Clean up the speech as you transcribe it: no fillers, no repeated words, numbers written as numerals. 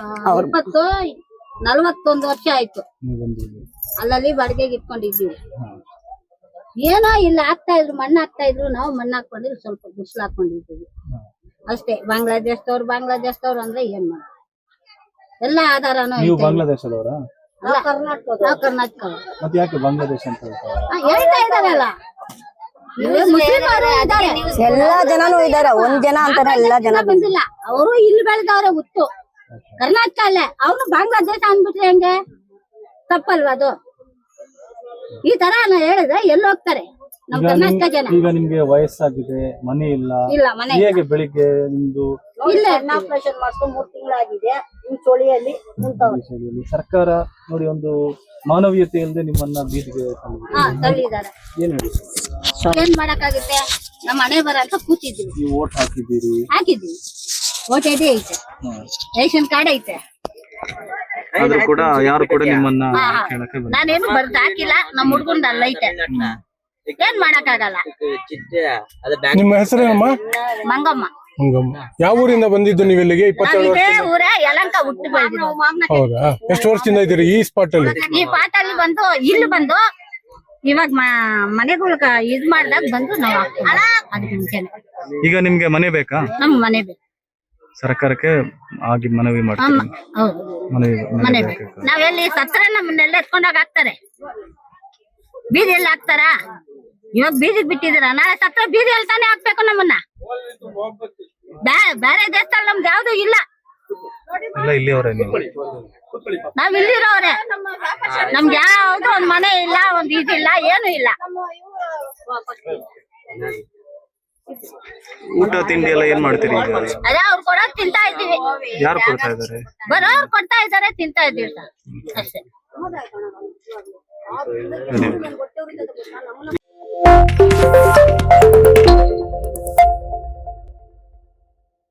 40-41 ವರ್ಷ ಆಯ್ತು. ಅಲ್ಲಲ್ಲಿ ಬಾಡಿಗೆಗೆ ಇಟ್ಕೊಂಡಿದ್ದೀವಿ. ಏನೋ ಇಲ್ಲ ಹಾಕ್ತಾ ಇದ್ರು, ಮಣ್ಣು ಹಾಕ್ತಾ ಇದ್ರು, ನಾವು ಮಣ್ಣು ಹಾಕೊಂಡಿದ್ರು, ಸ್ವಲ್ಪ ಗುಡ್ಸ್ಲು ಹಾಕೊಂಡಿದ್ದೀವಿ ಅಷ್ಟೇ. ಬಾಂಗ್ಲಾದೇಶದವ್ರು ಅಂದ್ರೆ ಏನ್ ಮಾಡ, ಎಲ್ಲ ಆಧಾರನೂ ಬಾಂಗ್ಲಾದೇಶದವರ ನಾವು ಕರ್ನಾಟಕ ಹೇಳ್ತಾ ಇದಾರಲ್ಲ. ಎಲ್ಲಾ ಜನನು ಇದಾರೆ, ಒಂದ್ ಜನ ಅಂತಾನೆ ಎಲ್ಲಾ ಜನ ಬಂದಿಲ್ಲ. ಅವರು ಇಲ್ಲಿ ಬೆಳೆದವ್ರೆ ಹುಟ್ಟು ಕರ್ನಾಟಕ ಅಲ್ಲೇ, ಅವ್ರು ಬಾಂಗ್ಲಾದೇಶ ಅಂದ್ಬಿಟ್ರೆ ಹೆಂಗೆ? ತಪ್ಪಲ್ವಾ ಅದು? ಈ ತರ ಹೇಳಿದ್ರೆ ಎಲ್ಲಿ ಹೋಗ್ತಾರೆ ನಮ್ ಕರ್ನಾಟಕ ಜನ? ಈಗ ನಿಮ್ಗೆ ವಯಸ್ಸಾಗಿದೆ, ಮನೆ ಇಲ್ಲ, ಮನೆ ಹೇಗೆ ಬೆಳಿಗ್ಗೆ ನಿಮ್ದು ಇಲ್ಲ ಆಪರೇಷನ್ ಮಾಡ್ಕೊಂಡು 3 ತಿಂಗಳಾಗಿದೆ. ಚಳಿಯಲ್ಲಿ ಸರ್ಕಾರ ನೋಡಿ ಒಂದು ಮಾನವೀಯತೆ ಇಲ್ಲದೆ ನಿಮ್ಮನ್ನ ಬೀದಿಗೆ ತಳ್ಳಿದ್ದಾರೆ. ಏನ್ ಮಾಡಕ್ಕಾಗುತ್ತೆ? ನಮ್ಮ ಮನೆ ಬರ ಅಂತ ಕೂತಿದ್ವಿ. ನೀವು ವೋಟ್ ಹಾಕಿದ್ದೀವಿ, ವೋಟ್ ಐತೆ, ರೇಷನ್ ಕಾರ್ಡ್ ಐತೆ, ಆದ್ರೂ ಕೂಡ ಯಾರು ಕೂಡ ನಿಮ್ಮನ್ನ ನಾನೇನು ಬರ್ದು ಹಾಕಿಲ್ಲ. ನಮ್ಮ ಹುಡ್ಗಂದ ಅಲ್ಲ ಐತೆ, ಏನ್ ಮಾಡಕ್ಕಾಗಲ್ಲ. ನಿಮ್ಮ ಹೆಸರೇನಮ್ಮ? ಮಂಗಮ್ಮ. ಯಾವ ಊರಿಂದ ಬಂದಿದ್ದು ನೀವು ಇಲ್ಲಿಗೆ? 27 ವರ್ಷ. ಊರ ಯಲಂಕ ಹುಟ್ಟು ಬೆಳೆದಿದ್ದು. ಹೌದಾ? ಎಷ್ಟು ವರ್ಷದಿಂದ ಇದ್ದೀರಿ ಈ ಸ್ಪಾಟ್ ಅಲ್ಲಿ? ಈ ಪಾಟಲ್ಲಿ ಬಂದು ಇಲ್ಲಿ ಬಂದು ಇವಾಗ ಮನೆಗಳು ಇದ್ ಮಾಡ್ದಾಗ ಬಂದು ನಾವು ಅದಕ್ಕೆ ಮುಂಚೆನೆ. ಈಗ ನಿಮ್ಗೆ ಮನೆ ಬೇಕಾ? ನಮ್ ಮನೆ ಬೇಕು. ಸರ್ಕಾರಕ್ಕೆ ಆಗಿ ಮನವಿ ಮಾಡ್ತೀವಿ. ಮನೆ ಬೇಕು. ನಾವೆಲ್ಲಿ ಸತ್ರ ನಮ್ಮನ್ನೆಲ್ಲ ಎತ್ಕೊಂಡಾಗ ಹಾಕ್ತಾರೆ, ಬೀದಿಯಲ್ಲಿ ಹಾಕ್ತಾರ. ಇವಾಗ ಬೀದಿಗೆ ಬಿಟ್ಟಿದ್ದೀರ, ನಾಳೆ ಸತ್ರ ಬೀದಿಯಲ್ಲಿ ತಾನೇ ಹಾಕ್ಬೇಕು ನಮ್ಮನ್ನ. ಬೇರೆ ದೇಶದಲ್ಲಿ ನಮ್ದು ಯಾವ್ದು ಇಲ್ಲ, ನಾವ್ ಇಲ್ಲಿರೋರೆ. ನಮ್ಗೆ ಯಾವ್ದು ಒಂದ್ ಮನೆ ಇಲ್ಲ, ಒಂದ್ ಇದಿಲ್ಲ, ಏನು ಇಲ್ಲ. ಊಟ ತಿಂಡಿ ಎಲ್ಲ ಏನ್ ಮಾಡ್ತೀರಿ? ಅದೇ ಅವ್ರು ಕೊಡೋದ್ ತಿಂತಾ ಇದ್ದೀವಿ. ಯಾರು ಕೊಡ್ತಾ ಇದಾರೆ? ಬರೋರು ಕೊಡ್ತಾ ಇದಾರೆ, ತಿಂತಾ ಇದ್ದೀವಿ ಅಷ್ಟೇ.